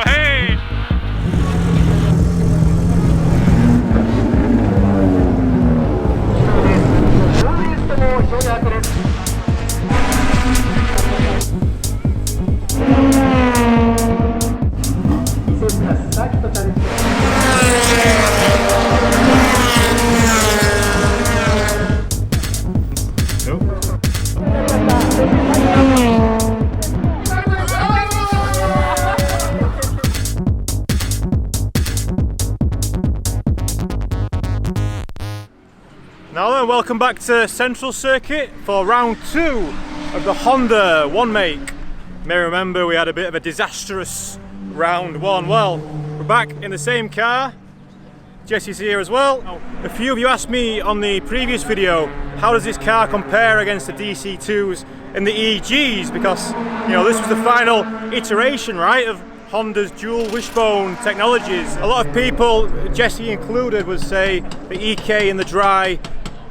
hey! Now then, welcome back to Central Circuit for round 2 of the Honda Onemake. You may remember we had a bit of a disastrous round 1. Well, we're back in the same car. Jesse's here as well. A few of you asked me on the previous video, how does this car compare against the DC2s and the EGs? Because, you know, this was the final iteration, right, of Honda's dual wishbone technologies. A lot of people, Jesse included, would say the EK and the dry,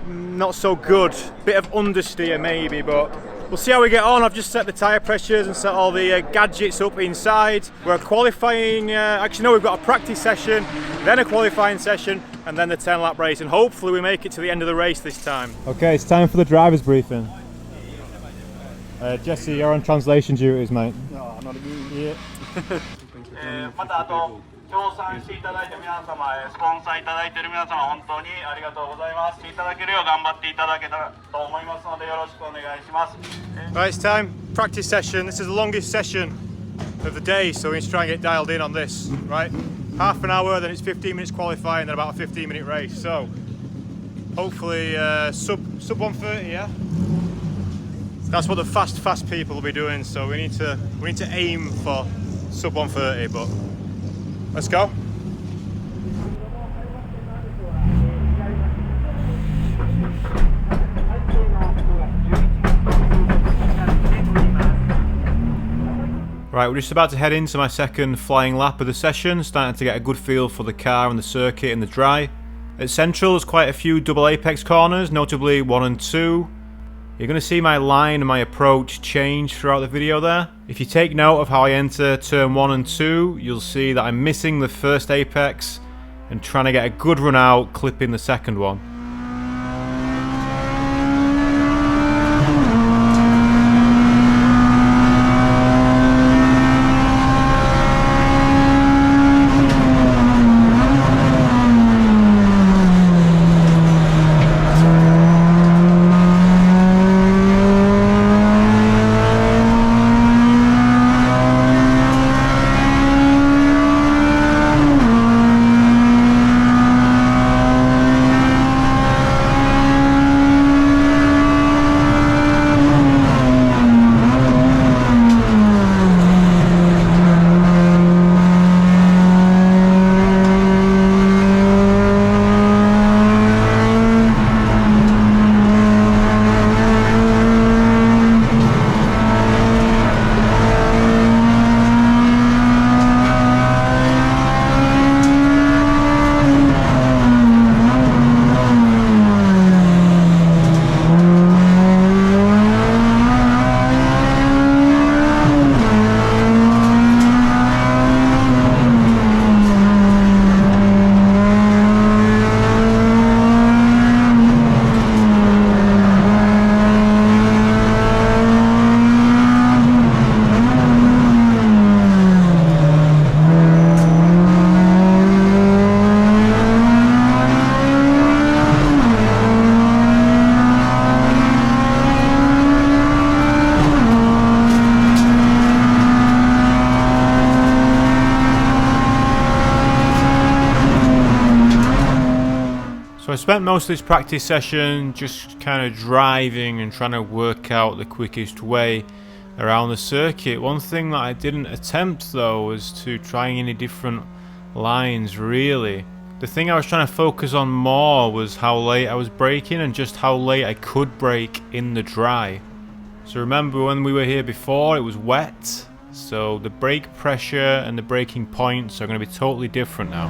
not so good. Bit of understeer maybe, but we'll see how we get on. I've just set the tyre pressures and set all the gadgets up inside. We're qualifying, actually no, we've got a practice session, then a qualifying session, and then the 10-lap race, and hopefully we make it to the end of the race this time. Okay, it's time for the driver's briefing. Jesse, you're on translation duties, mate. No, not again. Yeah. またあと協賛していただいた皆様、スポンサーいただいている皆様、本当にありがとうございます。いただけるよう頑張っていただけたらと思いますので、よろしくお願いします。Right, it's time. Practice session. This is the longest session of the day, so we need to try and get dialed in on this, right? Half an hour, then it's 15 minutes qualifying, then about a 15-minute race. So hopefully sub 130, yeah? That's what the fast people will be doing, so we need to aim for sub 130, but let's go. Right, we're just about to head into my second flying lap of the session, starting to get a good feel for the car and the circuit and the dry. At Central there's quite a few double apex corners, notably 1 and 2. You're going to see my line and my approach change throughout the video there. If you take note of how I enter turn 1 and 2, you'll see that I'm missing the first apex and trying to get a good run out, clipping the second one. So I spent most of this practice session just kind of driving and trying to work out the quickest way around the circuit. One thing that I didn't attempt though was to try any different lines really. The thing I was trying to focus on more was how late I was braking and just how late I could brake in the dry. So remember when we were here before, it was wet, so the brake pressure and the braking points are going to be totally different now.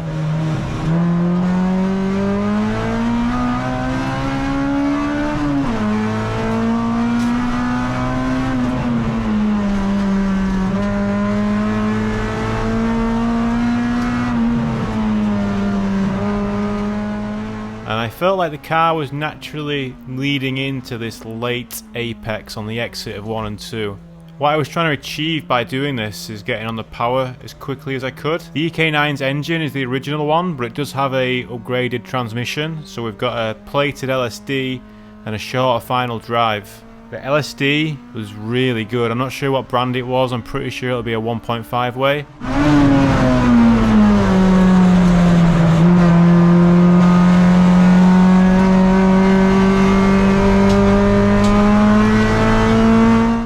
felt like the car was naturally leading into this late apex on the exit of 1 and 2. What I was trying to achieve by doing this is getting on the power as quickly as I could. The EK9's engine is the original one, but it does have a upgraded transmission, so we've got a plated LSD and a shorter final drive. The LSD was really good. I'm not sure what brand it was, I'm pretty sure it'll be a 1.5 way.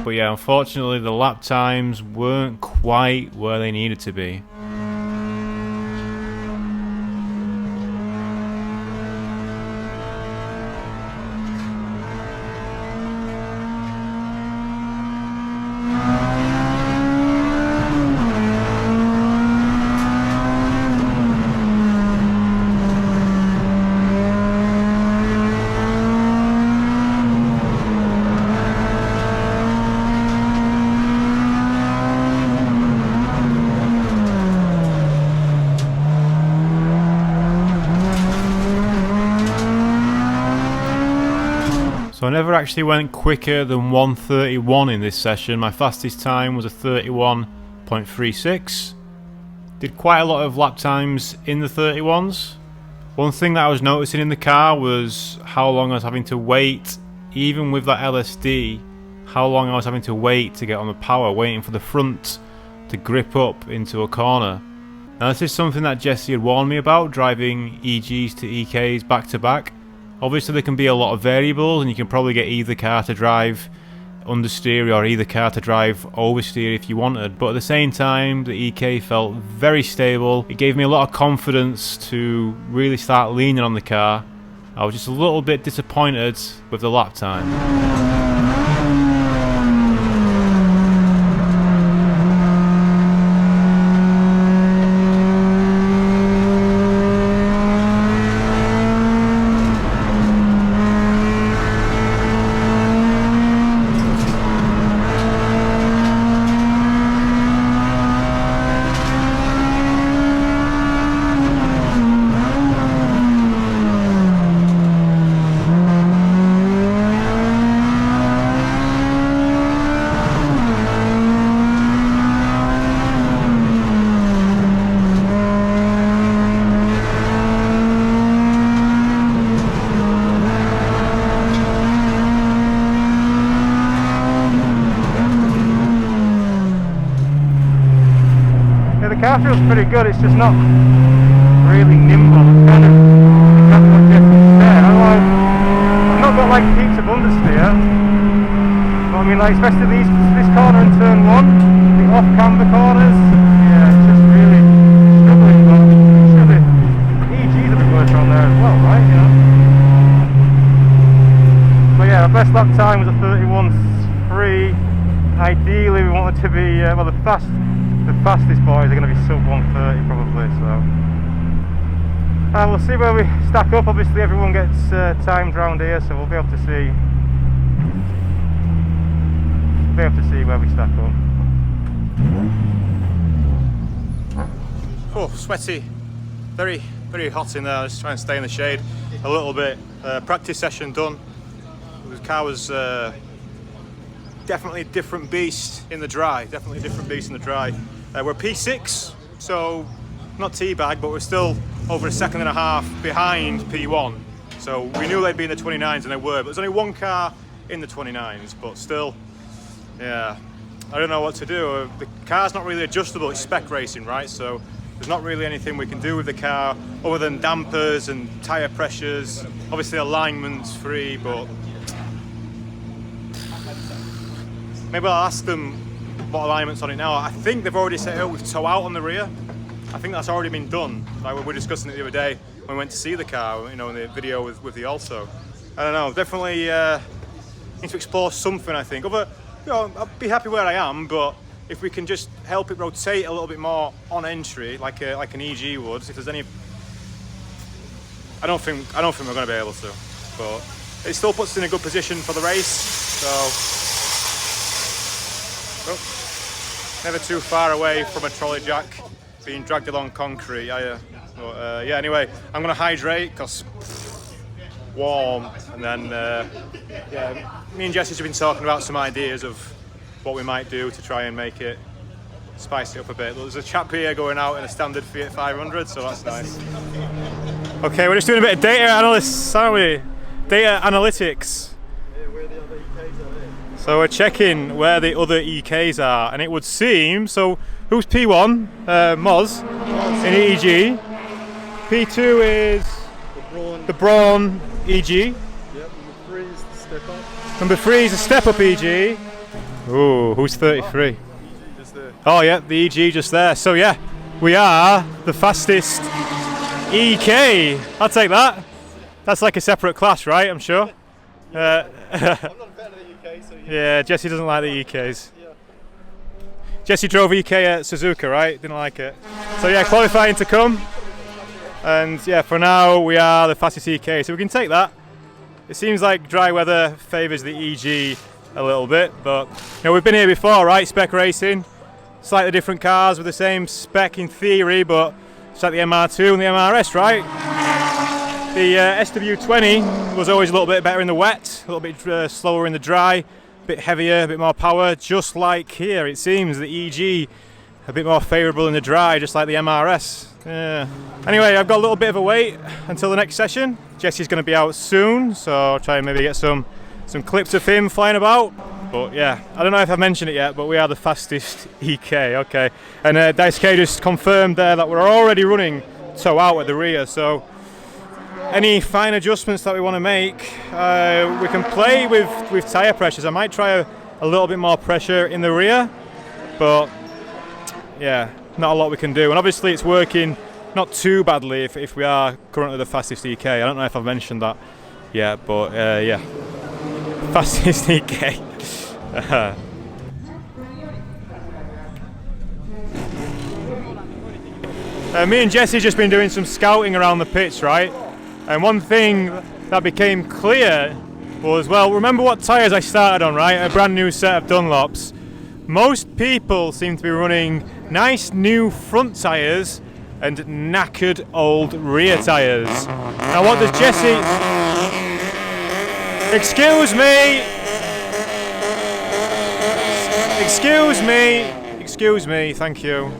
But yeah, unfortunately the lap times weren't quite where they needed to be. So I never actually went quicker than 1:31 in this session. My fastest time was a 31.36. Did quite a lot of lap times in the 31s. One thing that I was noticing in the car was how long I was having to wait, even with that LSD, how long I was having to wait to get on the power, waiting for the front to grip up into a corner. Now this is something that Jesse had warned me about, driving EGs to EKs back to back. Obviously there can be a lot of variables, and you can probably get either car to drive understeer or either car to drive oversteer if you wanted, but at the same time the EK felt very stable. It gave me a lot of confidence to really start leaning on the car. I was just a little bit disappointed with the lap time. The car feels pretty good, it's just not really nimble. It's kind of exactly what Jesse said. I've not got like heaps of understeer, but I mean, like, especially this corner in turn 1, the off-camber corners, yeah, it's just really struggling. But sure the EG's a bit worse on there as well, right? You know. But yeah, our best lap time was a 31.3. Ideally, we want it to be well, the fastest boys are going to be sub 1:30 probably, so we'll see where we stack up. Obviously everyone gets timed round here, so we'll be able to see where we stack up. Oh, sweaty, very hot in there. Just trying to stay in the shade a little bit. Practice session done. The car was definitely a different beast in the dry. We're P6, so not teabag, but we're still over a second and a half behind P1. So we knew they'd be in the 29s, and they were, but there's only one car in the 29s, but still, yeah, I don't know what to do. The car's not really adjustable, it's spec racing, right? So there's not really anything we can do with the car other than dampers and tyre pressures. Obviously alignment's free, but maybe I'll ask them what alignment's on it now. I think they've already set it up with toe out on the rear. I think that's already been done. Like we were discussing it the other day when we went to see the car, you know, in the video with the Alto. I don't know, definitely need to explore something, I think. You know, I'll be happy where I am, but if we can just help it rotate a little bit more on entry, like an EG would, if there's any, I don't think we're going to be able to, but it still puts us in a good position for the race. So. Oh, never too far away from a trolley jack being dragged along concrete. Yeah, anyway, I'm going to hydrate because warm, and then yeah, me and Jesse's have been talking about some ideas of what we might do to try and make it spice it up a bit. There's a chap here going out in a standard Fiat 500, so that's nice. Okay, we're just doing a bit of data analysis, aren't we? Data analytics. Yeah, where the other EKs are. So we're checking where the other EKs are, and it would seem, so who's P1? Moz in EG. P2 is the Braun EG. Yep, number 3 is the step up. Number 3 is a step up EG. Ooh, who's 33? EG just there. Oh yeah, the EG just there. So yeah, we are the fastest EK. I'll take that. That's like a separate class, right? I'm sure. I'm not a fan of the UK, so Yeah, Jesse doesn't like the EKs. Yeah. Jesse drove EK at Suzuka, right? Didn't like it. So yeah, qualifying to come. And yeah, for now we are the fastest EK, so we can take that. It seems like dry weather favours the EG a little bit, but you know, we've been here before, right? Spec racing, slightly different cars with the same spec in theory, but it's like the MR2 and the MRS, right? The SW20 was always a little bit better in the wet, a little bit slower in the dry, a bit heavier, a bit more power, just like here. It seems the EG a bit more favourable in the dry, just like the MRS. Yeah. Anyway, I've got a little bit of a wait until the next session. Jesse's going to be out soon, so I'll try and maybe get some clips of him flying about. But yeah, I don't know if I've mentioned it yet, but we are the fastest EK, okay. And Daisuke just confirmed there that we're already running toe out at the rear, so any fine adjustments that we want to make, we can play with tyre pressures. I might try a little bit more pressure in the rear, but yeah, not a lot we can do. And obviously it's working not too badly if we are currently the fastest EK. I don't know if I've mentioned that yet, but yeah, fastest EK. Me and Jesse just been doing some scouting around the pits, right? And one thing that became clear was, well, remember what tyres I started on, right? A brand new set of Dunlops. Most people seem to be running nice new front tyres and knackered old rear tyres. Now what does Jesse... Excuse me, thank you.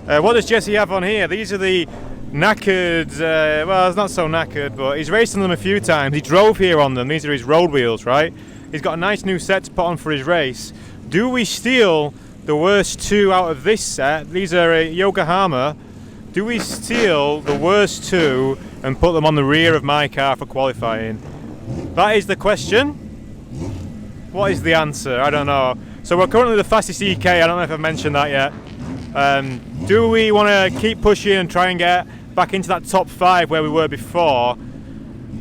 What does Jesse have on here? These are the knackered, well, it's not so knackered, but he's raced on them a few times. He drove here on them. These are his road wheels, right? He's got a nice new set to put on for his race. Do we steal the worst two out of this set? These are a Yokohama. Do we steal the worst two and put them on the rear of my car for qualifying? That is the question. What is the answer? I don't know. So we're currently the fastest EK. I don't know if I've mentioned that yet. Do we want to keep pushing and try and get back into that top 5 where we were before?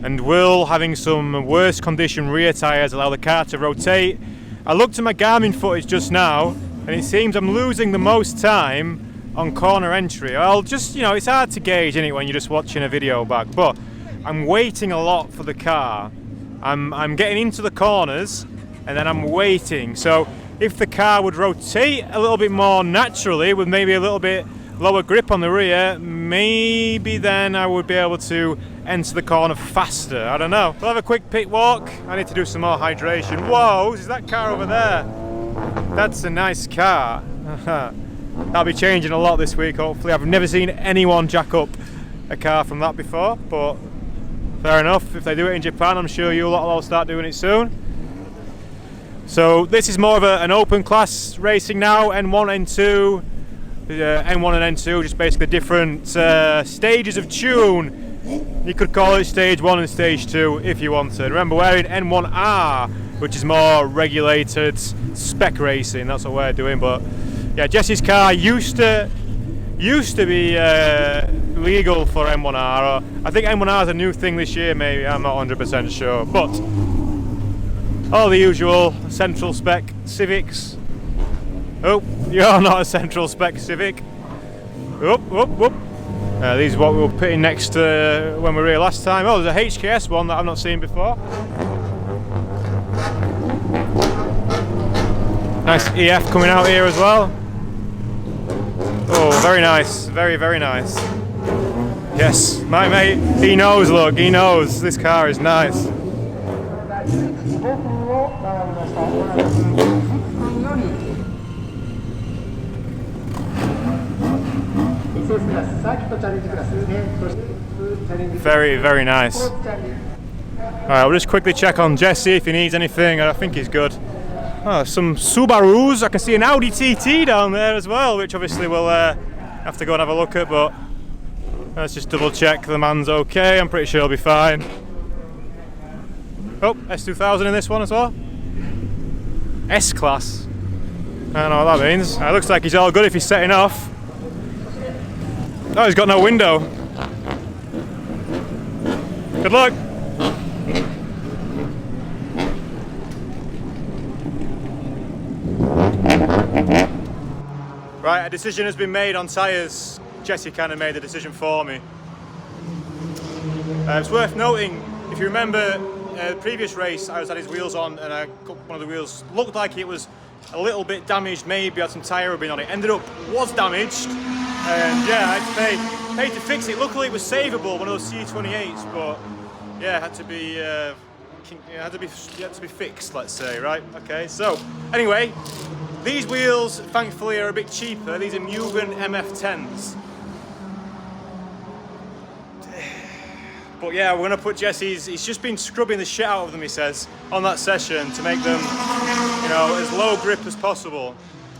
And will having some worse condition rear tyres allow the car to rotate? I looked at my Garmin footage just now and it seems I'm losing the most time on corner entry. I'll just, you know, it's hard to gauge, isn't it, when you're just watching a video back, but I'm waiting a lot for the car. I'm getting into the corners and then I'm waiting. So if the car would rotate a little bit more naturally with maybe a little bit lower grip on the rear, maybe then I would be able to enter the corner faster. I don't know. We'll have a quick pit walk. I need to do some more hydration. Whoa, is that car over there? That's a nice car. That'll be changing a lot this week, hopefully. I've never seen anyone jack up a car from that before, but fair enough. If they do it in Japan, I'm sure you lot will all start doing it soon. So this is more of an open class racing now, N1, N2, N1 and N2, just basically different stages of tune. You could call it stage 1 and stage 2 if you wanted. Remember, we're in N1R, which is more regulated spec racing. That's what we're doing. But yeah, Jesse's car used to be legal for M1R. I think M1R is a new thing this year, maybe. I'm not 100% sure. But all the usual central spec Civics. Oh, you're not a central spec Civic. Whoop, whoop, whoop. These are what we were pitting next when we were here last time. Oh, there's a HKS one that I've not seen before. Nice EF coming out here as well. Oh, very nice. Very, very nice. Yes, my mate, he knows, look, he knows. This car is nice. Very, very nice. Alright, we'll just quickly check on Jesse if he needs anything. I think he's good. Oh, some Subarus. I can see an Audi TT down there as well, which obviously we'll have to go and have a look at, but let's just double check the man's okay. I'm pretty sure he'll be fine. Oh, S2000 in this one as well. S-Class. I don't know what that means. It looks like he's all good if he's setting off. Oh, he's got no window. Good luck. Right, a decision has been made on tyres. Jesse kind of made the decision for me. It's worth noting, if you remember the previous race, I had his wheels on and one of the wheels looked like it was a little bit damaged, maybe had some tyre rubbing on it. Ended up, was damaged. And yeah, I had to pay to fix it. Luckily it was savable, one of those C28s, but yeah, had to be fixed, let's say, right? Okay, so anyway, these wheels thankfully are a bit cheaper. These are Mugen MF10s. But yeah, we're gonna put Jesse's, he's just been scrubbing the shit out of them, he says, on that session to make them, you know, as low grip as possible.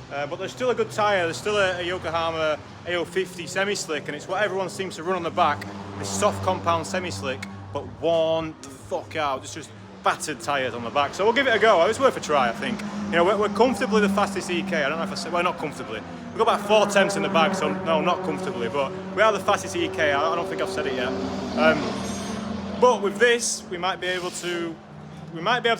But there's still a good tyre, there's still a Yokohama AO50 semi-slick, and it's what everyone seems to run on the back, this soft compound semi-slick, but worn the fuck out. It's just battered tyres on the back. So we'll give it a go. It's worth a try, I think. You know, we're comfortably the fastest EK. I don't know if I said, well, not comfortably. We've got about 4 tenths in the bag, so no, not comfortably, but we are the fastest EK. I don't think I've said it yet. But with this, we might be able to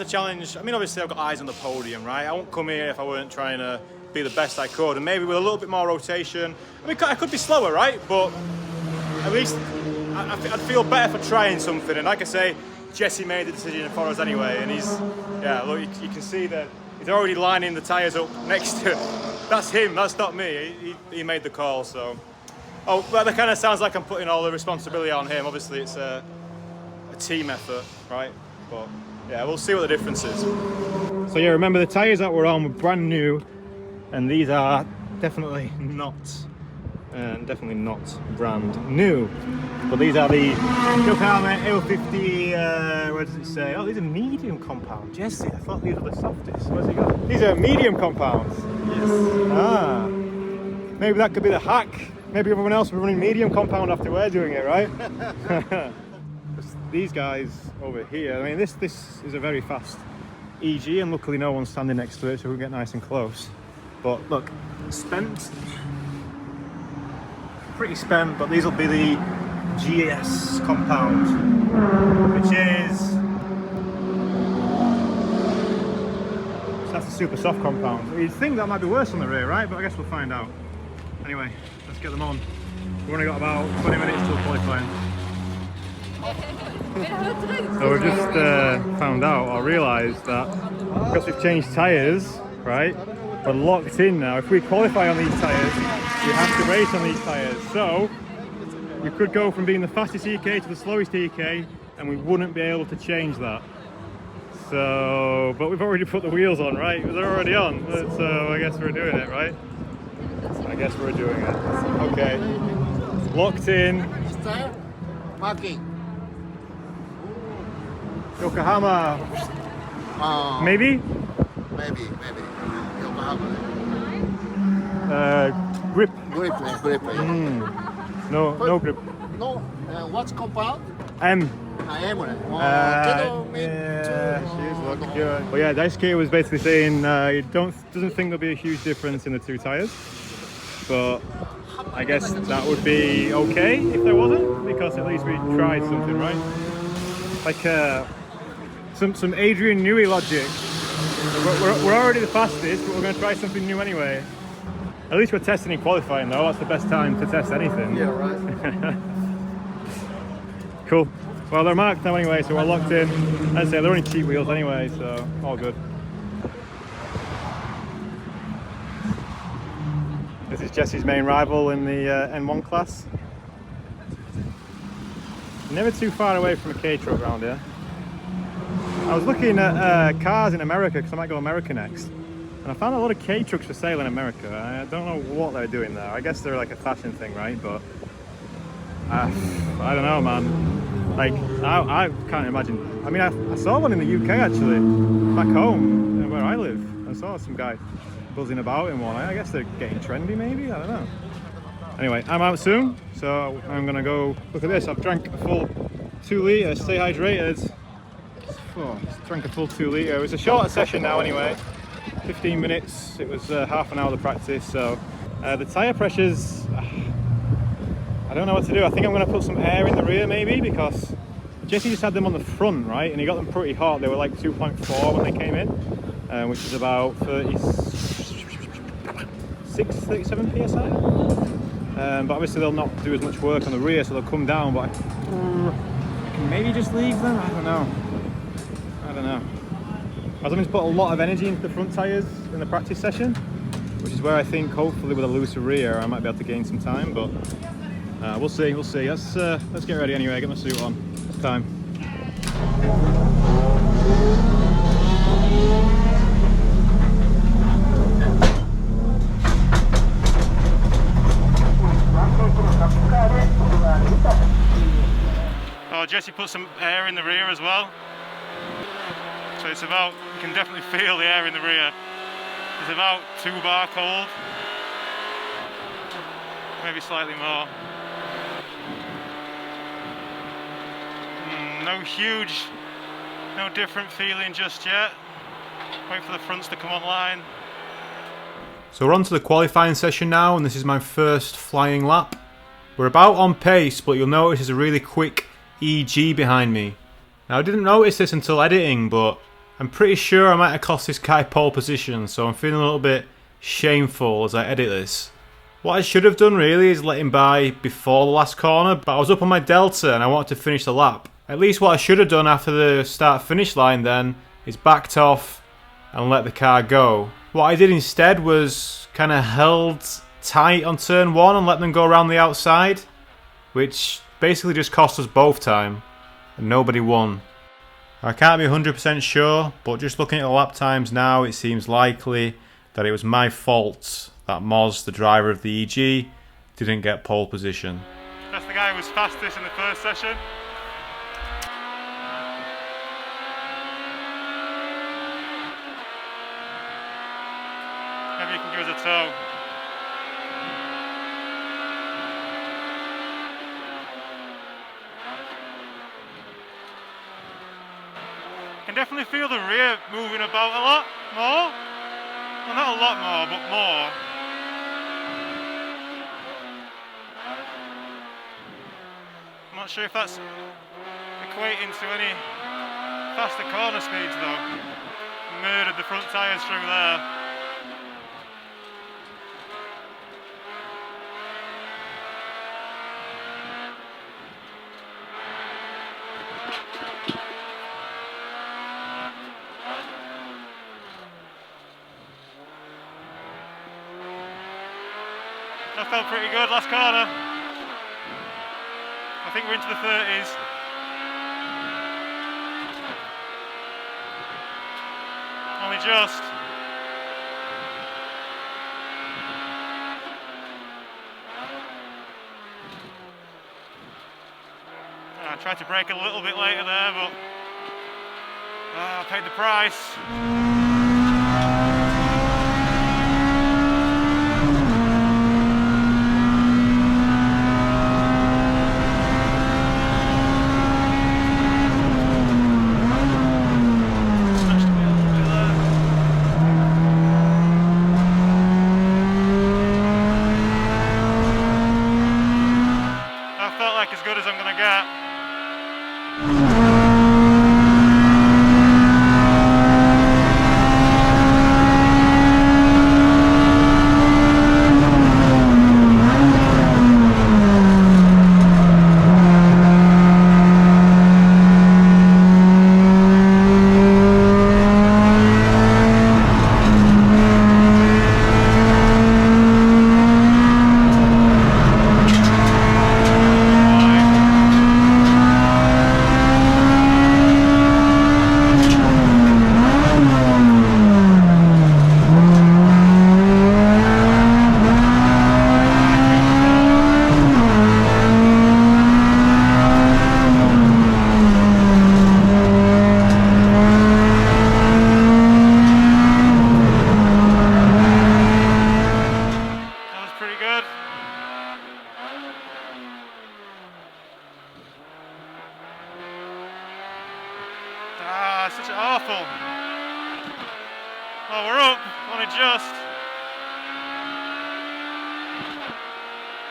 challenge. I mean, obviously I've got eyes on the podium, right? I won't come here if I weren't trying to be the best I could, and maybe with a little bit more rotation. I mean, I could be slower, right? But at least I'd feel better for trying something. And like I say, Jesse made the decision for us anyway, and he's, yeah, look, you can see that he's already lining the tyres up next to, that's him, that's not me. He made the call, so. Oh, well, that kind of sounds like I'm putting all the responsibility on him. Obviously it's a team effort, right? But yeah, we'll see what the difference is. So yeah, remember the tyres that we're on were brand new, and these are definitely not brand new. But these are the Yokohama AO50, where does it say? Oh, these are medium compound. Jesse, I thought these were the softest. Where's he got? These are medium compounds. Yes. Ah, maybe that could be the hack. Maybe everyone else will be running medium compound after we're doing it, right? These guys over here, I mean, this is a very fast EG, and luckily no one's standing next to it, so we can get nice and close. But look, spent. Pretty spent, but these will be the GS compound, which is, so that's a super soft compound. You'd think that might be worse on the rear, right? But I guess we'll find out. Anyway, let's get them on. We've only got about 20 minutes till qualifying. So we've just found out, or realised that because we've changed tyres, right, we're locked in now. If we qualify on these tyres, we have to race on these tyres. So we could go from being the fastest EK to the slowest EK, and we wouldn't be able to change that. So, but we've already put the wheels on, right? They're already on, so I guess we're doing it, right? I guess we're doing it. Okay, locked in. Marking. Yokohama. Maybe? Maybe. Yokohama. Grip. Grip. No grip. No, what's compound? M. M. She's good. But yeah, Daisuke was basically saying he doesn't think there'll be a huge difference in the two tyres. But I guess that would be okay if there wasn't, because at least we tried something, right? Like some Adrian Newey logic. We're already the fastest, but we're going to try something new anyway. At least we're testing in qualifying though. That's the best time to test anything. Yeah, right. Cool. Well, they're marked now anyway, so we're locked in. As I say, they're only cheap wheels anyway, so all good. This is Jesse's main rival in the N1 class. Never too far away from a K truck around here. I was looking at cars in America because I might go America next. And I found a lot of K trucks for sale in America. I don't know what they're doing there. I guess they're like a fashion thing, right? But I don't know, man. Like, I can't imagine. I mean, I saw one in the UK actually, back home where I live. I saw some guy buzzing about in one. I guess they're getting trendy, maybe. I don't know. Anyway, I'm out soon, so I'm gonna go look at this. I've drank a full 2 litre. Stay hydrated. Oh, drank a full 2 litre. It was a shorter session now, anyway. 15 minutes. It was half an hour of practice. So the tyre pressures. I don't know what to do. I think I'm going to put some air in the rear maybe, because Jesse just had them on the front, right? And he got them pretty hot. They were like 2.4 when they came in, which is about 37 psi. But obviously they'll not do as much work on the rear, so they'll come down. But I can maybe just leave them. I don't know. I was going to put a lot of energy into the front tyres in the practice session, which is where I think hopefully with a looser rear I might be able to gain some time. But we'll see. Let's get ready anyway. Get my suit on. It's time. Oh, Jesse put some air in the rear as well. So it's about, you can definitely feel the air in the rear. It's about 2 bar cold. Maybe slightly more. No different feeling just yet. Wait for the fronts to come online. So we're on to the qualifying session now, and this is my first flying lap. We're about on pace, but you'll notice there's a really quick EG behind me. Now I didn't notice this until editing, but I'm pretty sure I might have cost this guy pole position, so I'm feeling a little bit shameful as I edit this. What I should have done really is let him by before the last corner, but I was up on my delta and I wanted to finish the lap. At least what I should have done after the start-finish line then is backed off and let the car go. What I did instead was kind of held tight on turn 1 and let them go around the outside, which basically just cost us both time and nobody won. I can't be 100% sure, but just looking at the lap times now, it seems likely that it was my fault that Moz, the driver of the EG, didn't get pole position. That's the guy who was fastest in the first session. Maybe you can give us a tow. I can definitely feel the rear moving about a lot more. Well, not a lot more, but more. I'm not sure if that's equating to any faster corner speeds though. Murdered the front tyres through there. That felt pretty good last corner. I think we're into the 30s. Only just. I tried to brake a little bit later there, but I paid the price. As good as I'm going to get.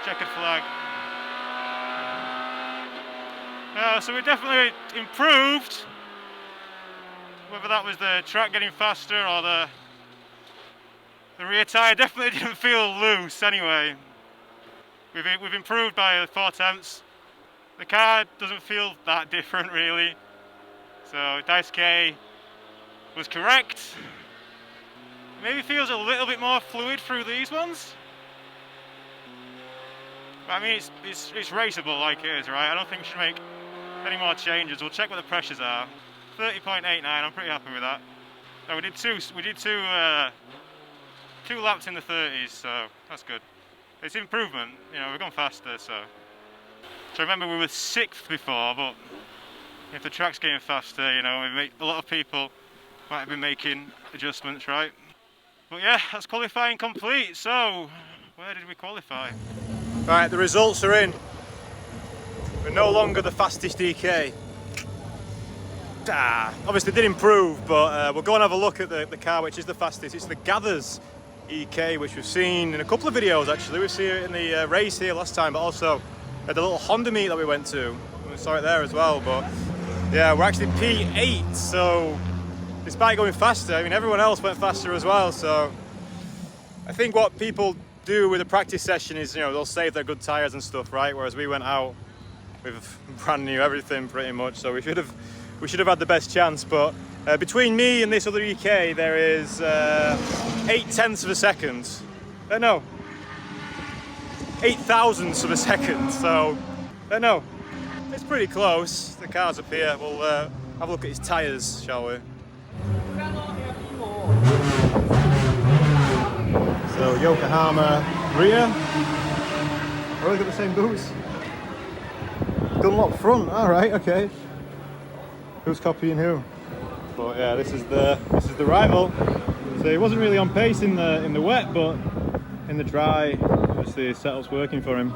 checkered flag. So we definitely improved. Whether that was the track getting faster or the rear tyre definitely didn't feel loose anyway. We've improved by 4/10. The car doesn't feel that different really. So Daisuke was correct. Maybe feels a little bit more fluid through these ones. But I mean it's raceable like it is, right? I don't think we should make any more changes. We'll check what the pressures are. 30.89, I'm pretty happy with that. No, we did two laps in the 30s, so that's good. It's improvement, you know, we've gone faster, so. So remember we were 6th before, but if the track's getting faster, you know, a lot of people might have been making adjustments, right? But yeah, that's qualifying complete. So, where did we qualify? Right, the results are in. We're no longer the fastest EK. Obviously did improve, but we'll go and have a look at the car which is the fastest. It's the Gathers EK, which we've seen in a couple of videos actually. We've seen it in the race here last time, but also at the little Honda meet that we went to. We saw it there as well, but yeah, we're actually P8, so despite going faster, I mean everyone else went faster as well, so I think what people do with a practice session is, you know, they'll save their good tyres and stuff, right? Whereas we went out with brand new everything pretty much, so we should have had the best chance, but between me and this other EK there is 0.8 of a second. No, 0.008 of a second, so no, it's pretty close. The car's up here. We'll have a look at his tyres, shall we? So Yokohama rear. Oh, they've got the same boots. Dunlop front. All right, okay. Who's copying who? But yeah, this is the rival. So he wasn't really on pace in the wet, but in the dry, obviously his setup's working for him.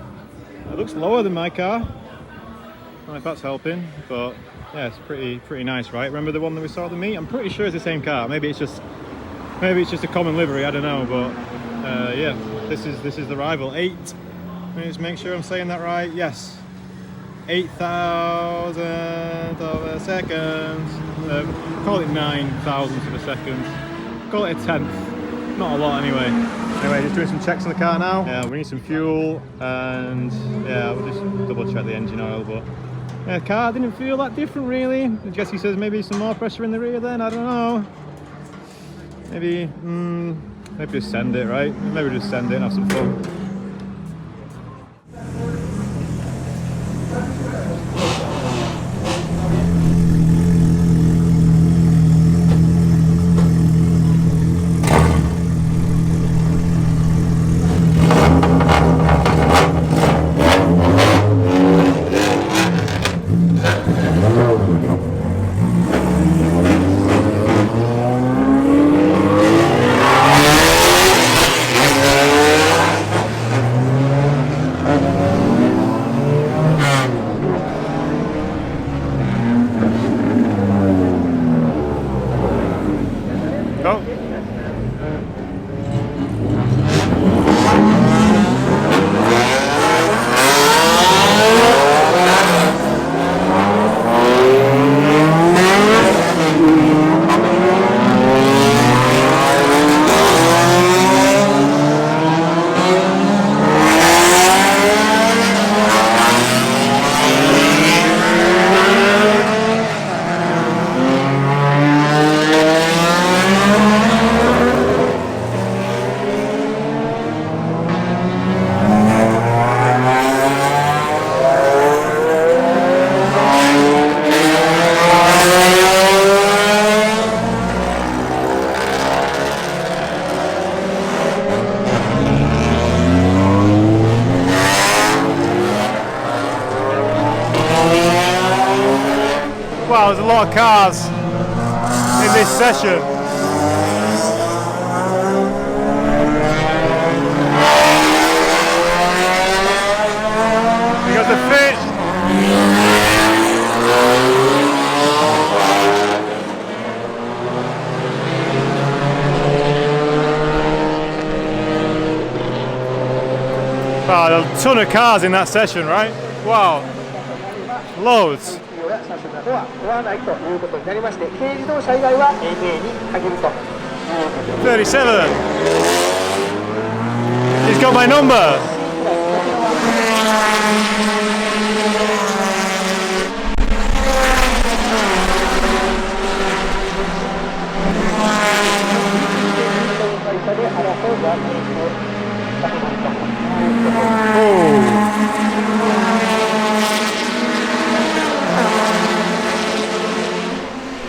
It looks lower than my car. I don't know if that's helping, but yeah, it's pretty nice, right? Remember the one that we saw at the meet? I'm pretty sure it's the same car. Maybe it's just a common livery. I don't know, but yeah, this is the rival. 8. Let me just make sure I'm saying that right. Yes. 8,000 of a second. Call it 9,000 of a second. Call it a tenth. Not a lot anyway. Anyway, just doing some checks on the car now. Yeah, we need some fuel, and yeah, we'll just double check the engine oil. But yeah, the car didn't feel that different really. Jesse says maybe some more pressure in the rear then. I don't know. Maybe just send it, right? Maybe just send it and have some fun. Wow, there's a lot of cars in this session. Because the fit. Wow, a ton of cars in that session, right? Wow. Loads. 37. He's got my number.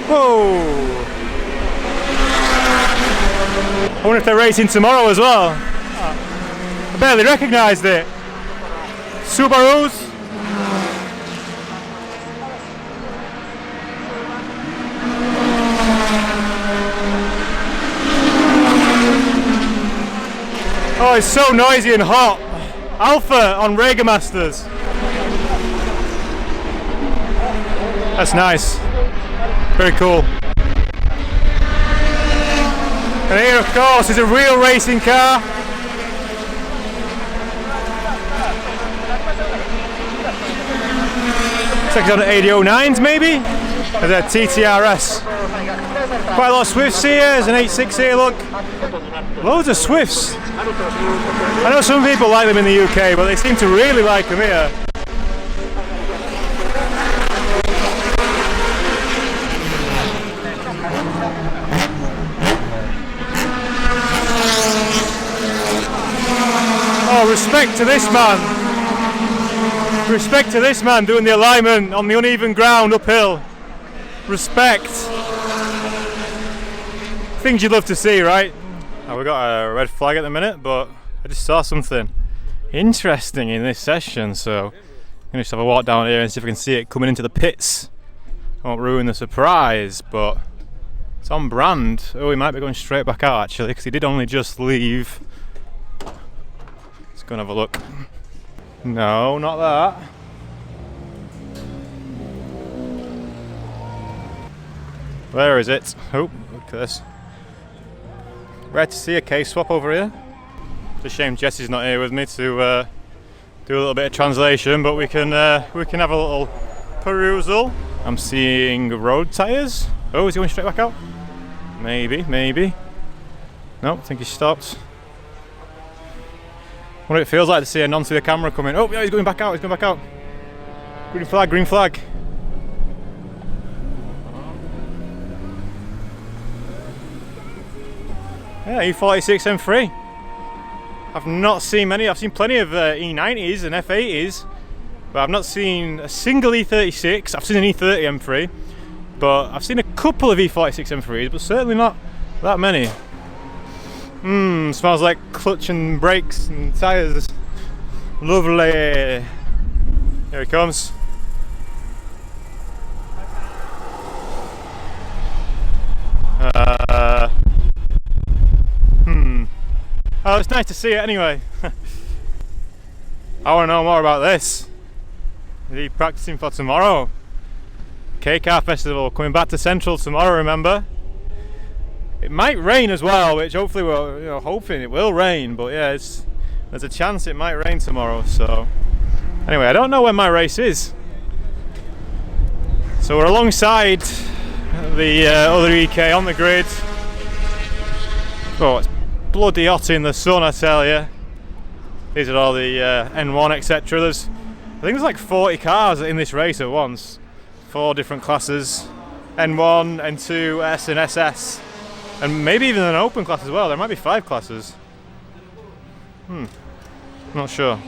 Whoa! I wonder if they're racing tomorrow as well. I barely recognised it. Subarus. Oh, it's so noisy and hot. Alpha on Rega Masters. That's nice. Very cool. And here, of course, is a real racing car. Looks like it's on 8009s, maybe? There's a TTRS. Quite a lot of Swifts here. There's an 86 here, look. Loads of Swifts. I know some people like them in the UK, but they seem to really like them here. Oh, respect to this man. Respect to this man doing the alignment on the uneven ground uphill. Respect. Things you'd love to see, right? Oh, we've got a red flag at the minute, but I just saw something interesting in this session, so I'm gonna just have a walk down here and see if I can see it coming into the pits. I won't ruin the surprise, but it's on brand. Oh, he might be going straight back out actually, because he did only just leave. Let's go and have a look. No, not that. Where is it? Oh, look at this. Rare to see a case swap over here. It's a shame Jesse's not here with me to do a little bit of translation, but we can have a little perusal. I'm seeing road tyres. Oh, is he going straight back out? Maybe. No, I think he stopped. What it feels like to see a non through the camera coming. Oh, yeah, he's going back out. Green flag. Yeah, E46 M3. I've not seen many. I've seen plenty of E90s and F80s, but I've not seen a single E36. I've seen an E30 M3, but I've seen a couple of E46 M3s, but certainly not that many. Smells like clutch and brakes and tyres. Lovely. Here he comes. Oh, it's nice to see it anyway. I want to know more about this. Is he practicing for tomorrow? K-Car Festival coming back to Central tomorrow, remember? It might rain as well, which hopefully we're hoping it will rain, but yeah, there's a chance it might rain tomorrow, so anyway, I don't know when my race is. So we're alongside the other EK on the grid. Oh, it's bloody hot in the sun, I tell you. These are all the N1 etc. I think there's like 40 cars in this race at once. 4 different classes. N1, N2, S and SS. And maybe even an open class as well. There might be 5 classes. Not sure.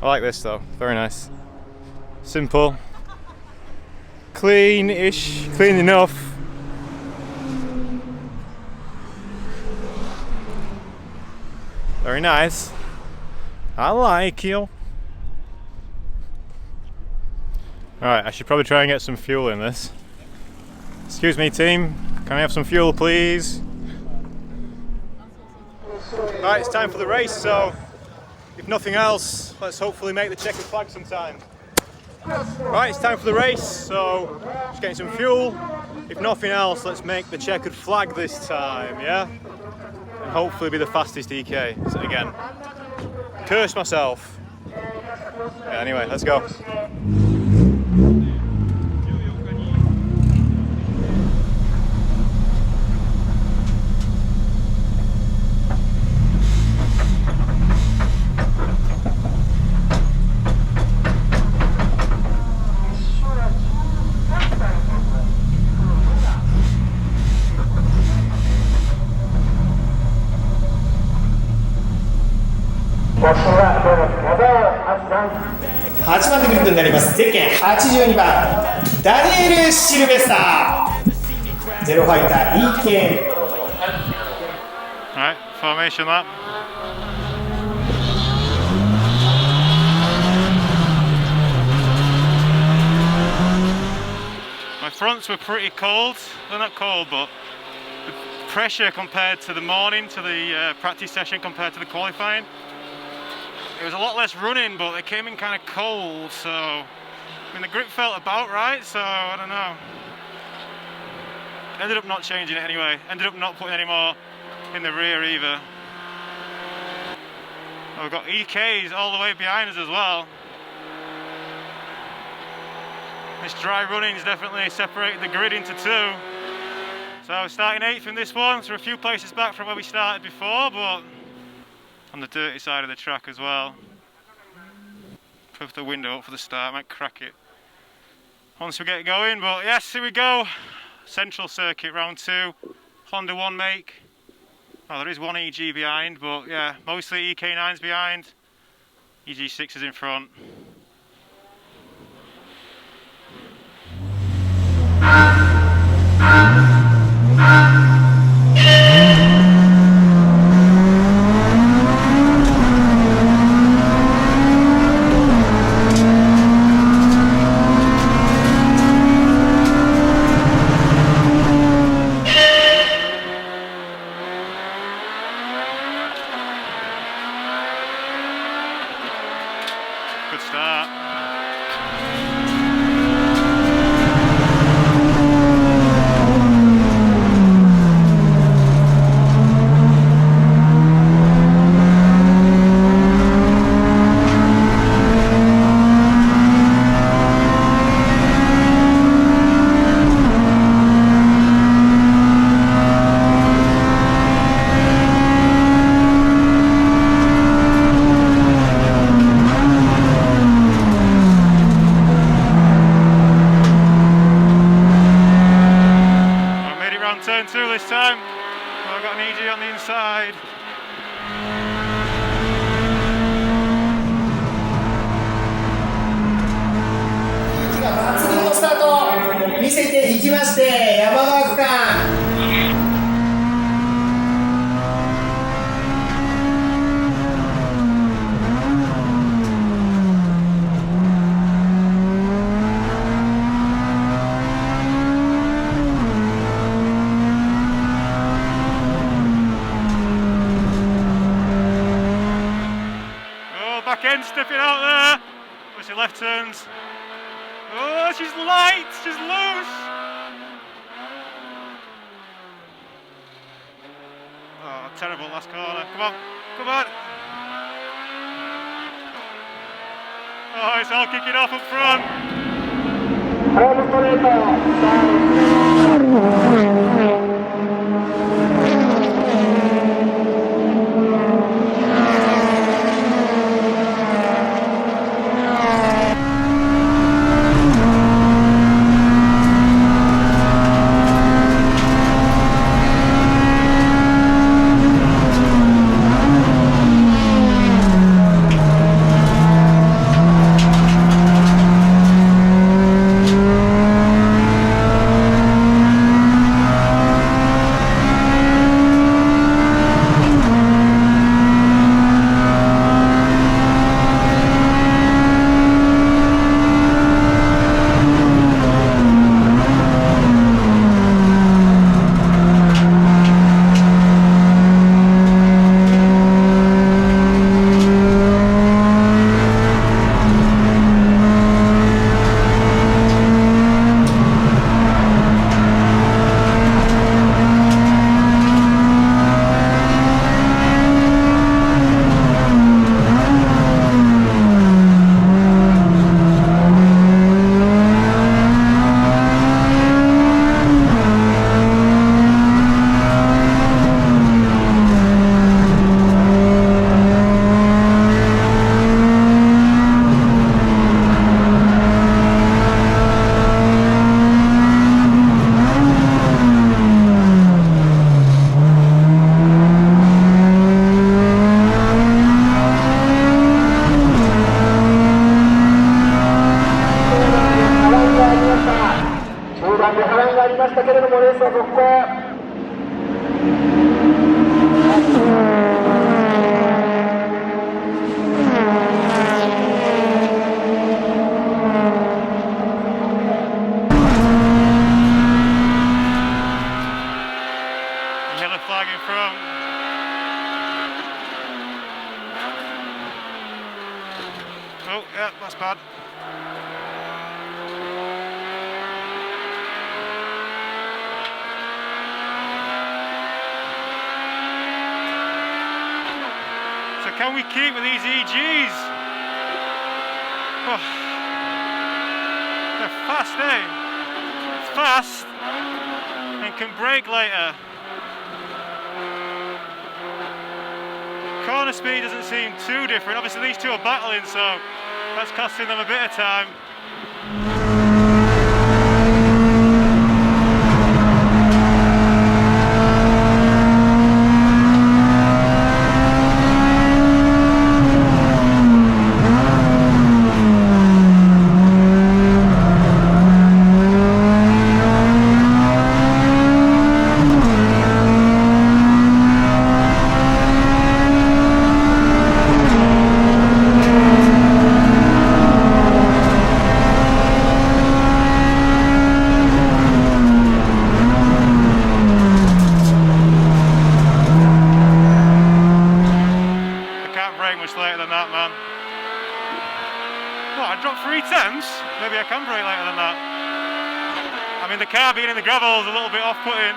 I like this though, very nice. Simple. Clean-ish, clean enough. Very nice. I like you. Alright, I should probably try and get some fuel in this. Excuse me team, can I have some fuel please? Alright, it's time for the race, so if nothing else, let's hopefully make the checkered flag sometime. Right, it's time for the race, so just getting some fuel. If nothing else, let's make the checkered flag this time, yeah? And hopefully be the fastest EK again. curse myself. Yeah, anyway, let's go.8番手グリッドになります。ゼッケン82番ダニエル・シルベスター、ゼロファイター EK。 Alright, formation lap. My fronts were pretty cold. They're not cold, but the pressure compared to the morning, to the practice session compared to the qualifying, it was a lot less running, but they came in kind of cold, so I mean the grip felt about right, so I don't know. Ended up not changing it anyway, ended up not putting any more in the rear either. Oh, we've got EKs all the way behind us as well. This dry running's definitely separated the grid into two. So we're starting 8th in this one, so we're a few places back from where we started before, but on the dirty side of the track as well. Put the window up for the start, might crack it once we get going, but yes, here we go. Central Circuit round 2, Honda Onemake. Oh, there is one EG behind, but yeah, mostly EK9's behind, EG6 is in front. Good start. Turn 2 this time. Well, I've got an EG on the inside. 抜群のスタート見せていきまして、山川区間back end stepping out there. Where's your left turns? Oh, she's light, she's loose. Oh, terrible last corner. Come on, come on. Oh, it's all kicking off up front. Yeah, that's bad. So can we keep with these EGs? Oh. They're fast, eh? It's fast and can brake later. Corner speed doesn't seem too different. Obviously these two are battling, so that's costing them a bit of time. Much later than that, man. What, I dropped 3/10? Maybe I can brake later than that. I mean, the car being in the gravel is a little bit off-putting.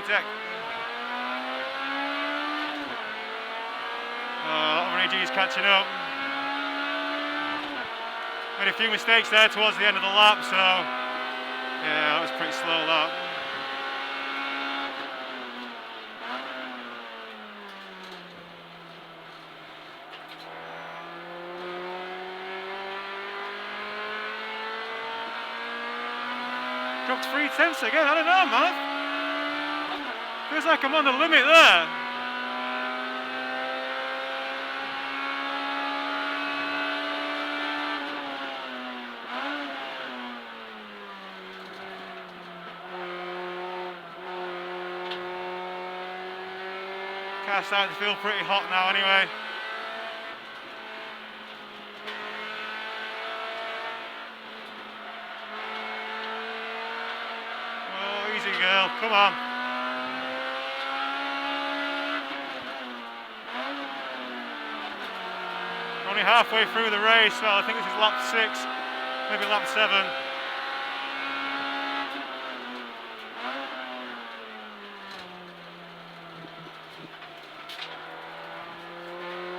Tech. A lot of EGs catching up. Made a few mistakes there towards the end of the lap, so yeah, that was pretty slow, that. Dropped 3/10 again, I don't know, man. Feels like I'm on the limit there. Car's starting to feel pretty hot now anyway. Oh, easy girl, come on. Only halfway through the race, well I think this is lap 6, maybe lap 7.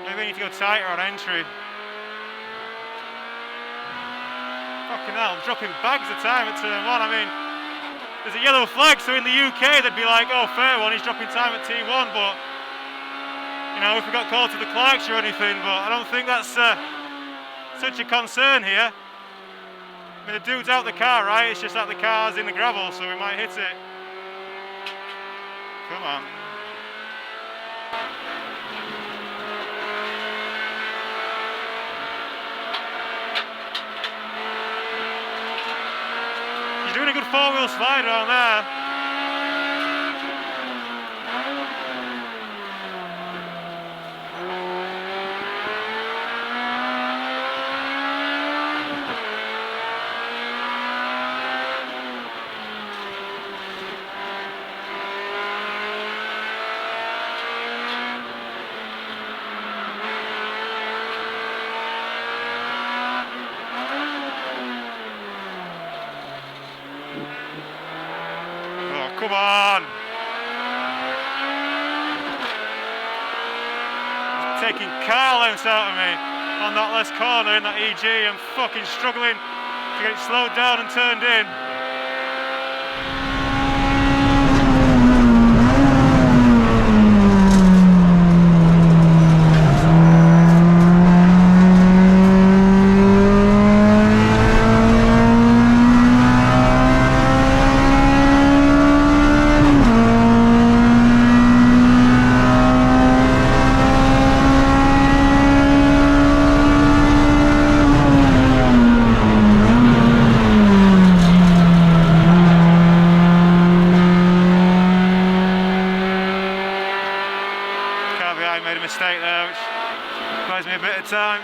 Maybe we need to go tighter on entry. Fucking hell, I'm dropping bags of time at turn 1. I mean, there's a yellow flag, so in the UK they'd be like, oh fair one, he's dropping time at T1, but you know, if we got called to the Clarks or anything, but I don't think that's such a concern here. I mean, the dude's out the car, right? It's just that the car's in the gravel, so we might hit it. Come on. He's doing a good four-wheel slide around there. Come on! He's taking car lengths out of me. on that last corner in that EG and fucking struggling to get it slowed down and turned in. Mistake there, which buys me a bit of time.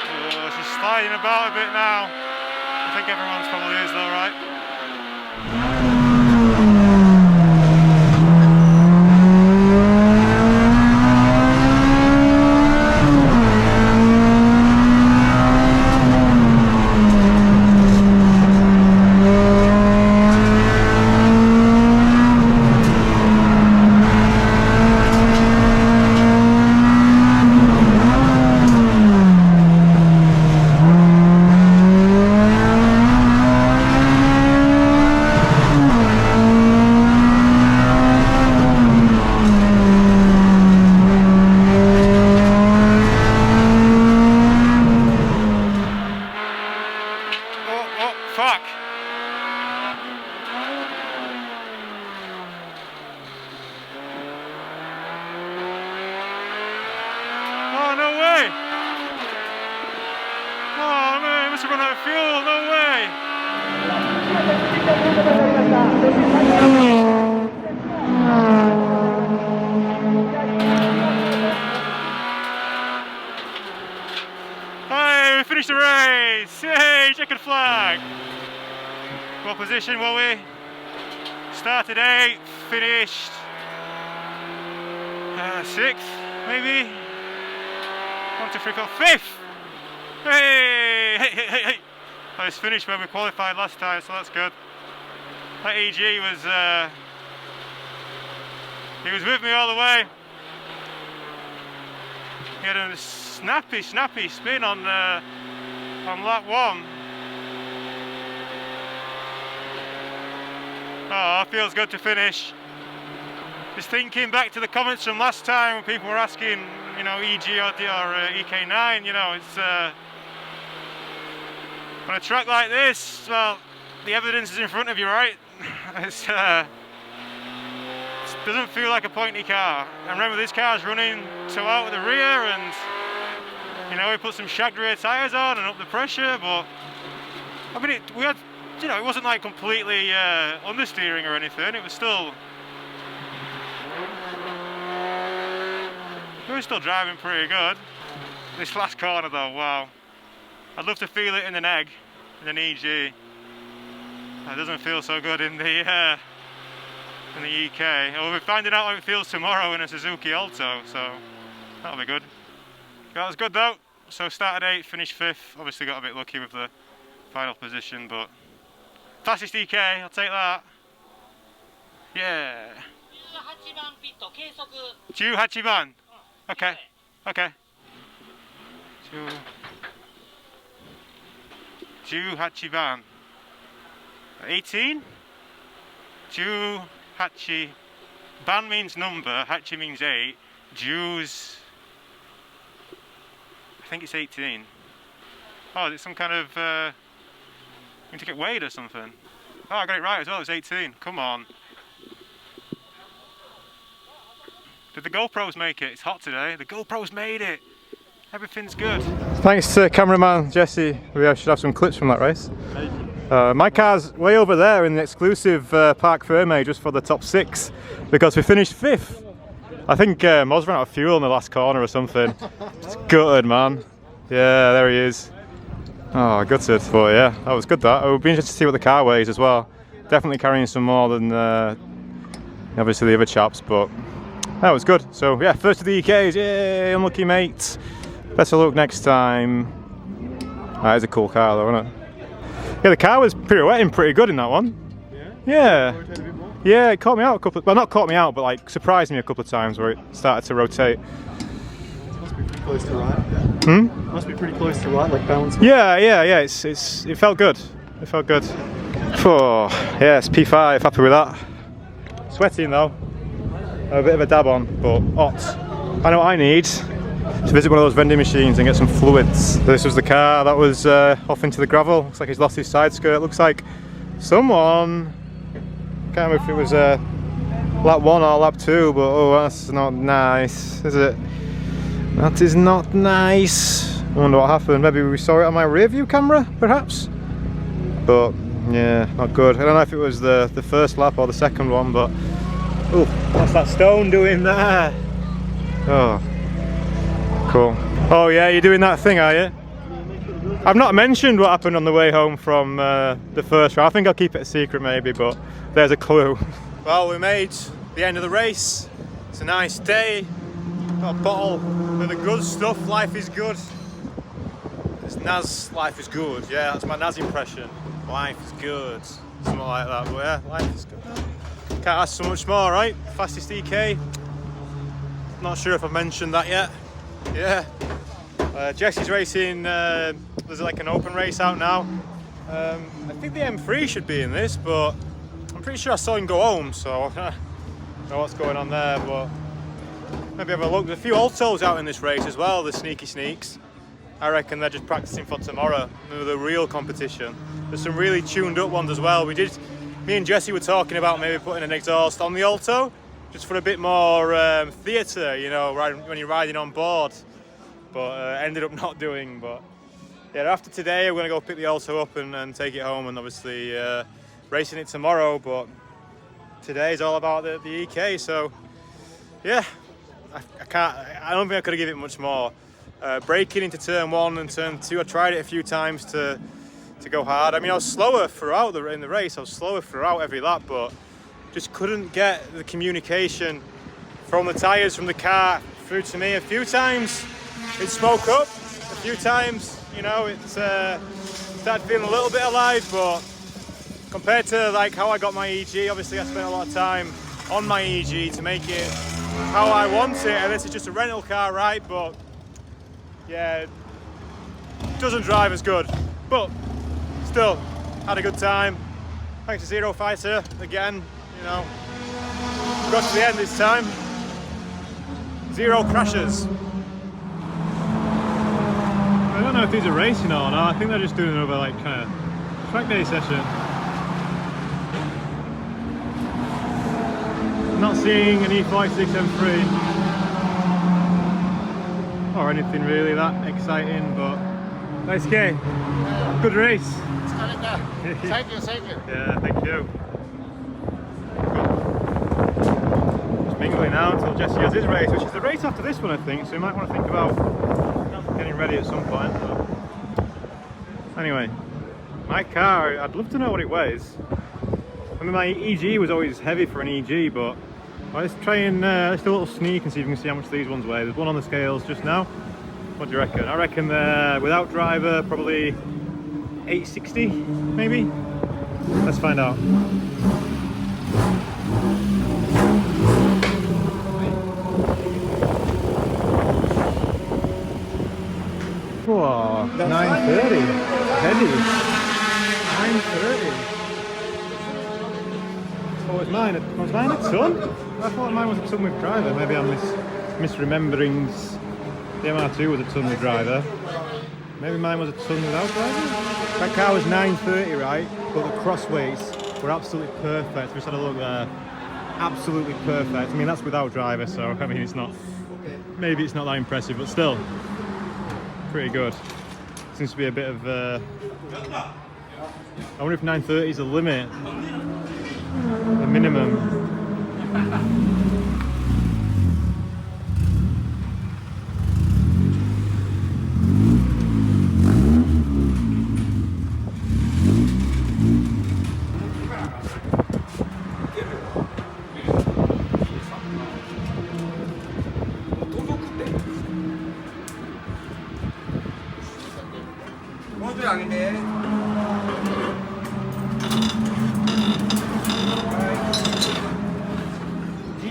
Oh, she's sliding about a bit now. I think everyone's probably is though, right? Fuck! Oh, no way! Oh man, I must have run out of fuel, no way! Hey, we finished the race! Yay, checkered flag! What position were we? Started 8th, finished 6th, maybe? 1, 2, 3, 4, 5th! Hey! Hey, hey, hey, hey! I was finished when we qualified last time, so that's good. That EG was, he was with me all the way. He had a snappy spin on lap 1. Oh, it feels good to finish. Just thinking back to the comments from last time when people were asking, you know, EG or EK9, you know, it's on a track like this, well, the evidence is in front of you, right? It doesn't feel like a pointy car. And remember, this car's running so out of the rear, and you know, we put some shagged rear tyres on and up the pressure, but I mean, we had, you know, it wasn't like completely understeering or anything. It was still, we were still driving pretty good. This last corner though, wow. I'd love to feel it in an EG, in an EG. It doesn't feel so good in the EK. We'll be finding out how it feels tomorrow in a Suzuki Alto, so that'll be good. That was good though. So started 8th, finished 5th. Obviously got a bit lucky with the final position, but fastest EK, I'll take that. Yeah. 18番. Okay. Okay. 18番. 18? 18. Ban means number, hachi means 8. Jews. I think it's 18. Oh, is it some kind of need to get weighed or something? Oh, I got it right as well, it's 18. Come on. Did the GoPros make it? It's hot today. The GoPros made it. Everything's good. Thanks to cameraman Jesse. We should have some clips from that race. My car's way over there in the exclusive Park Ferme just for the top 6 because we finished 5th. I think Moz ran out of fuel in the last corner or something. It's gutted, man. Yeah, there he is. Oh, gutted. But yeah, that was good that. It would be interesting to see what the car weighs as well. Definitely carrying some more than obviously the other chaps, but that was good. So yeah, first of the EKs, yay, unlucky mate. Better luck next time. That is a cool car though, isn't it? Yeah, the car was pirouetting pretty good in that one. Yeah? Yeah. Yeah, it caught me out a couple. Well, not caught me out, but like surprised me a couple of times where it started to rotate. Must be pretty close to right. Hmm. Must be pretty close to right, like balancing. Yeah. It felt good. It felt good. Oh, yeah, it's P5. Happy with that. Sweating though. A bit of a dab on, but hot. I know what I need. To visit one of those vending machines and get some fluids. This was the car that was off into the gravel. Looks like he's lost his side skirt. Looks like someone, can't remember if it was lap 1 or lap 2, but oh, that's not nice, is it? That is not nice. I wonder what happened. Maybe we saw it on my rear view camera, perhaps? But yeah, not good. I don't know if it was the first lap or the second one, but oh, what's that stone doing there? Oh. Cool. Oh yeah, you're doing that thing, are you? I've not mentioned what happened on the way home from the first round. I think I'll keep it a secret maybe, but there's a clue. Well, we made the end of the race. It's a nice day. Got a bottle of the good stuff. Life is good. It's Naz, life is good. Yeah, that's my Naz impression. Life is good. Something like that, but yeah, life is good. Can't ask so much more, right? Fastest EK. Not sure if I've mentioned that yet. Yeah, Jesse's racing, there's like an open race out now. I think the M3 should be in this, but I'm pretty sure I saw him go home, so I don't know what's going on there, but maybe have a look. There's a few altos out in this race as well, the sneaky sneaks. I reckon they're just practicing for tomorrow, the real competition. There's some really tuned up ones as well. Me and Jesse were talking about maybe putting an exhaust on the alto, just for a bit more theatre, you know, when you're riding on board, but ended up not doing. But yeah, after today we're going to go pick the alto up and take it home, and obviously racing it tomorrow, but today is all about the EK, so yeah, I don't think I could have given it much more. Braking into turn 1 and turn 2, I tried it a few times to go hard. I mean, I was slower throughout in the race, I was slower throughout every lap, but just couldn't get the communication from the tyres, from the car through to me. A few times it spoke up, a few times, you know, it started feeling a little bit alive, but compared to like how I got my EG, obviously I spent a lot of time on my EG to make it how I want it, and this is just a rental car, right? But yeah, it doesn't drive as good, but still had a good time. Thanks to Zerofighter again. You know, got to the end this time. 0 crashes. I don't know if these are racing or not. I think they're just doing another like kind of track day session. Not seeing an E46 M3 or anything really that exciting, but nice game. Good race. Thank you. Yeah, thank you. Mingling now until Jesse has his race, which is the race after this one, I think, so we might want to think about getting ready at some point. But anyway, my car, I'd love to know what it weighs. I mean, my EG was always heavy for an EG, but let's try and let's do a little sneak and see if we can see how much these ones weigh. There's one on the scales just now. What do you reckon? I reckon without driver, probably 860 maybe. Let's find out. Whoa, 930. Heavy. 930. Oh, was mine a ton? I thought mine was a ton with driver. Maybe I'm misremembering. The MR2 was a ton with driver. Maybe mine was a ton without driver? That car was 930, right? But the cross weights were absolutely perfect. We just had a look there. Absolutely perfect. I mean, that's without driver, so I mean, it's not. Maybe it's not that impressive, but still, pretty good. Seems to be a bit of. I wonder if 930 is the limit, the minimum.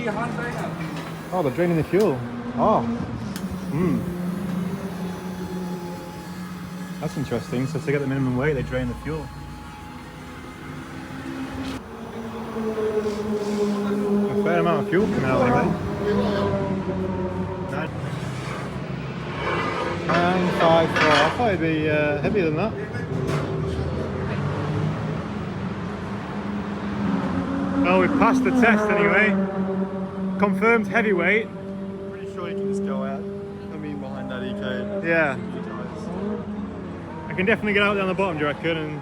Oh, they're draining the fuel. Oh. That's interesting. So to get the minimum weight, they drain the fuel. A fair amount of fuel coming out anyway. 954. I thought it'd be heavier than that. Well, we've passed the test anyway. Confirmed heavyweight. Pretty sure you can just go out. I mean, behind that EK. Yeah. I can definitely get out down the bottom, do you reckon? And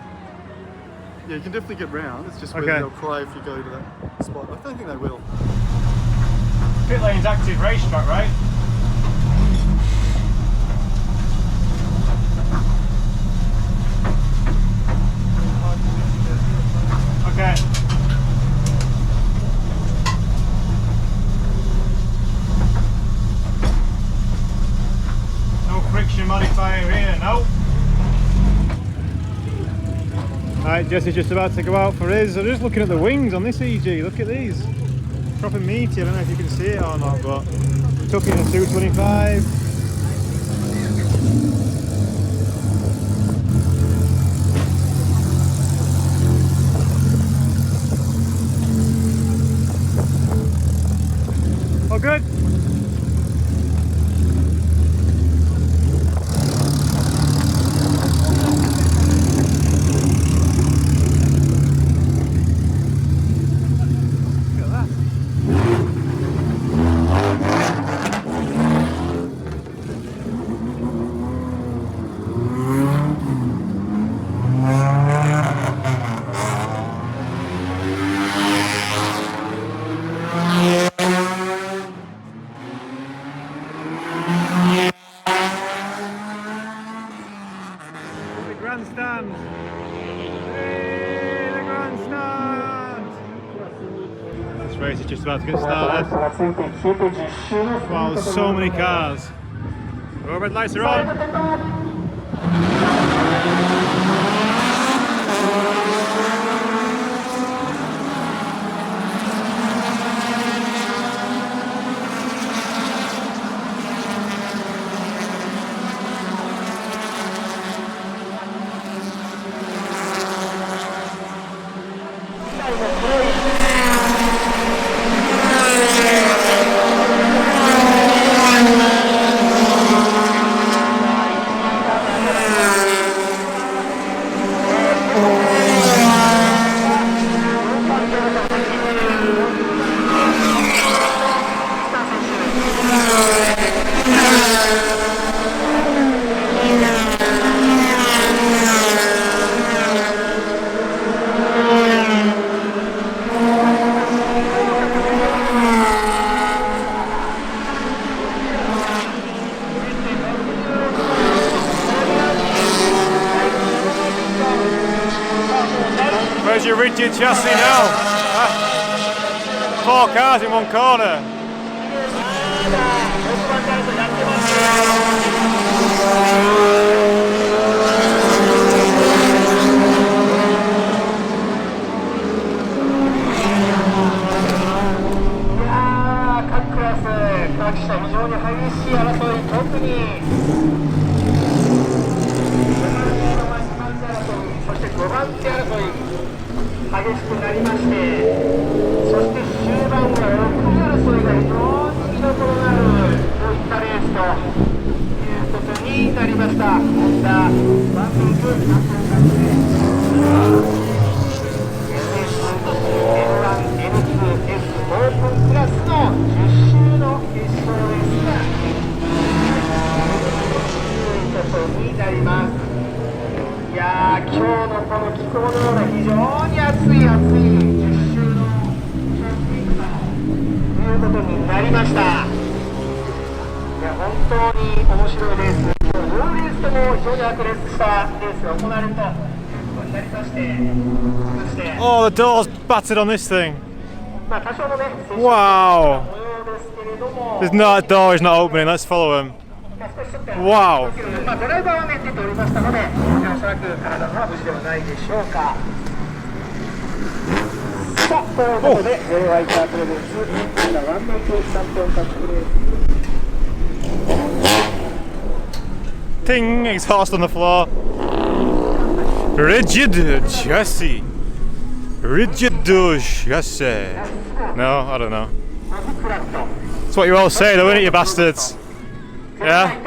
Yeah, you can definitely get round. It's just whether Okay. they'll cry if you go to that spot. I don't think they will. pit lane's active racetrack, right? Okay. No friction modifier here, no. Alright, Jesse's just about to go out for his. I'm just looking at the wings on this EG, look at these. Proper meaty, I don't know if you can see it or not, but took in a 225. All good? Grandstand! Hey, the grandstand! This race is just about to get started. Wow, there's so many cars. Oh, red lights are on! Where's your rigid chassis now? Four cars in one corner. Oh, the door's battered on this thing. Wow. There's not, a door is not opening, let's follow him. Wow. Ting! Exhaust on the floor. Rigid chassis. Rigid chassis. No, I don't know. That's what you all say though, innit, you bastards? Yeah?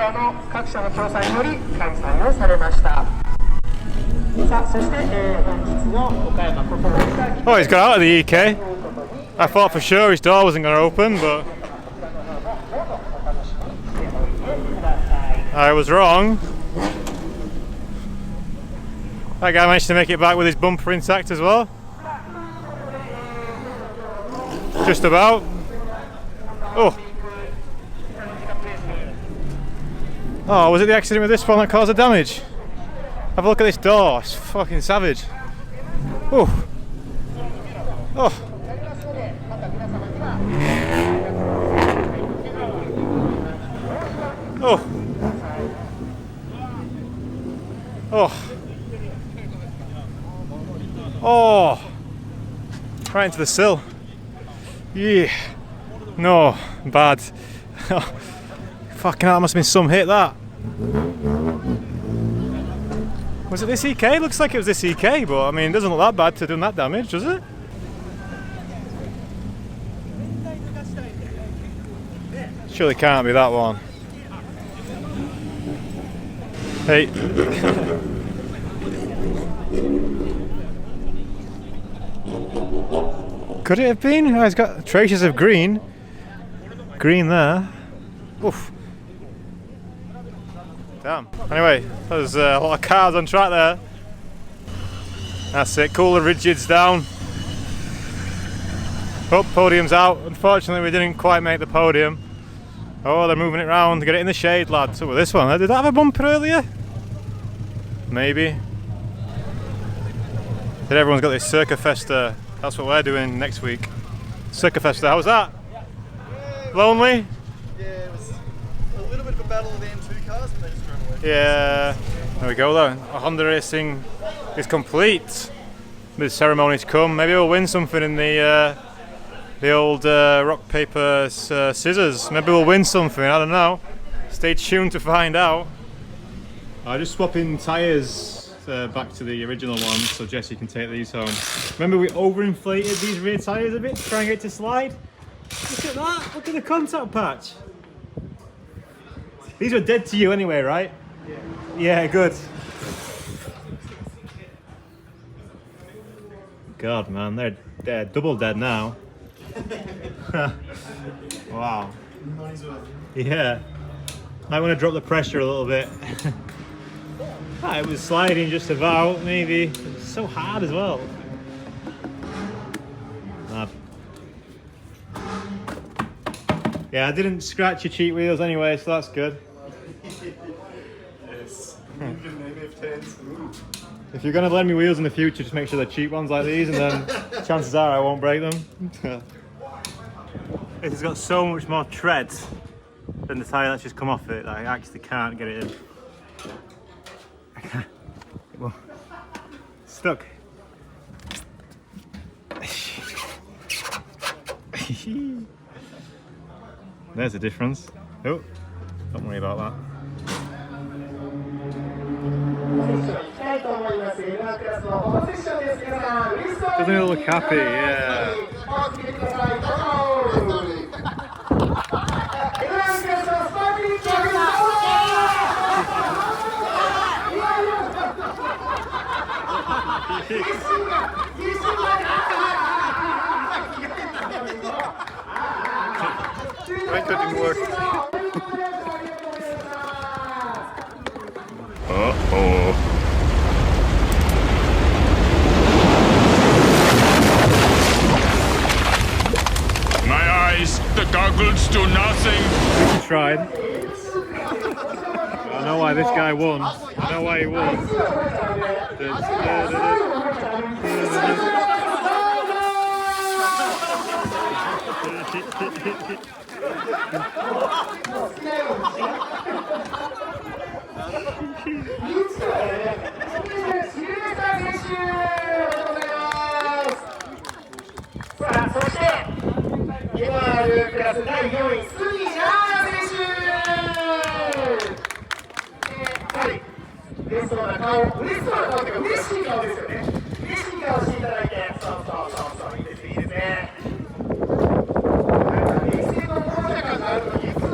Oh, he's got out of the EK. I thought for sure his door wasn't going to open, but I was wrong. That guy managed to make it back with his bumper intact as well. Just about. Oh. Oh, was it the accident with this one that caused the damage? Have a look at this door, it's fucking savage. Oh. Oh. Oh. Oh. Oh. Right into the sill. Yeah. No, bad. Fucking hell, that must have been some hit, that. Was it this EK? Looks like it was this EK, but I mean, it doesn't look that bad to do that damage, does it? Surely can't be that one. Hey. Could it have been? Oh, it's got traces of green. Green there. Oof. Damn. Anyway, there's a lot of cars on track there. That's it. Cool, the rigid's down. Oh, podium's out. Unfortunately, we didn't quite make the podium. Oh, they're moving it round to get it in the shade, lads. So with this one, did that have a bumper earlier? Maybe. But everyone's got this Circa Festa. That's what we're doing next week. Circa Festa, how was that? Lonely? Yeah, it was a little bit of a battle of the M2 cars, but they just ran away. Yeah, there we go though. Honda racing is complete. The ceremony's come. Maybe we'll win something in the old rock, paper, scissors. Maybe we'll win something, I don't know. Stay tuned to find out. I'm just swapping tyres back to the original one so Jesse can take these home. Remember we overinflated these rear tyres a bit to try and get it to slide? Look at that, look at the contact patch. These were dead to you anyway, right? Yeah. Yeah, good. God man, they're double dead now. Wow. Yeah. I want to drop the pressure a little bit. It was sliding just about, maybe. It's so hard as well. Yeah, I didn't scratch your cheat wheels anyway, so that's good. Yes. If you're going to lend me wheels in the future, just make sure they're cheap ones like these, and then chances are I won't break them. This has got so much more tread than the tyre that's just come off it that I actually can't get it in. Well, stuck. There's a difference. Oh, don't worry about that. Doesn't it look happy? Yeah. That didn't work. Uh-oh. My eyes, the goggles do nothing. We tried. I know why this guy won. I know why he won. ラス第4位、杉奈々選手。はい、嬉しそうな顔、嬉しそうな顔というか、嬉しい顔ですよね。嬉しい顔していただいて、そう、いいですね、いいですね。歴史の猛者感があるのに、表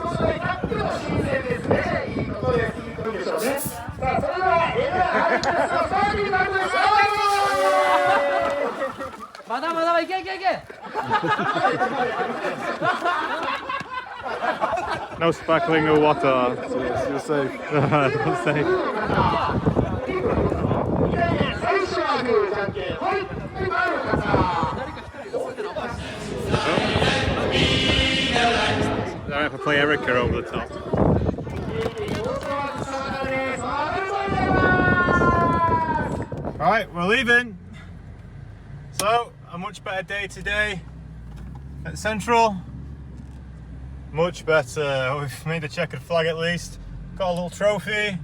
彰台立っての新鮮ですね。いいことです、いいことでしょうね。さあ、それでは、Lハイクラスのスターティングバトルスタート。まだまだいけいけいけ。No sparkling or water. You're safe. Not safe. 最初はグーじゃんけんほい。はい、回る方。I have to play Erica over the top. Alright, we're leaving. So, a much better day today at Central. Much better. We've made the checkered flag at least. Got a little trophy.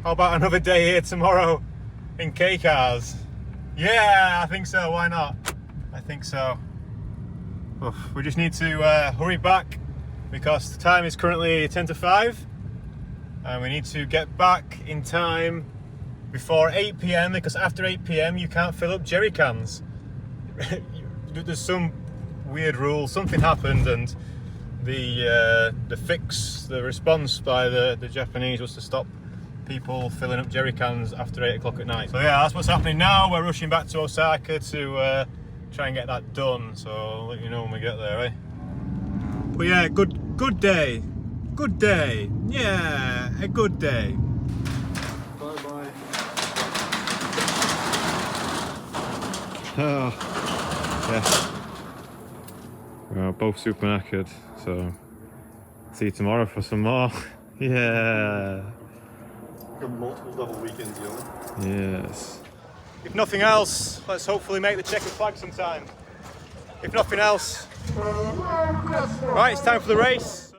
How about another day here tomorrow in K-Cars? Yeah, I think so. Why not? I think so. Oof, we just need to hurry back because the time is currently 10 to 5 and we need to get back in time before 8 p.m. because after 8 p.m. you can't fill up jerry cans. There's some weird rule, something happened, and the response by the Japanese was to stop people filling up jerry cans after 8 o'clock at night. So yeah, that's what's happening now. We're rushing back to Osaka to try and get that done, so I'll let you know when we get there, eh? But yeah, good day. Good day. Yeah, a good day. Bye-bye. Oh, yeah. We're both super knackered, so see you tomorrow for some more. Yeah. Got multiple double weekends, yo. Yes. If nothing else, let's hopefully make the checkered flag sometime. If nothing else. Right, it's time for the race.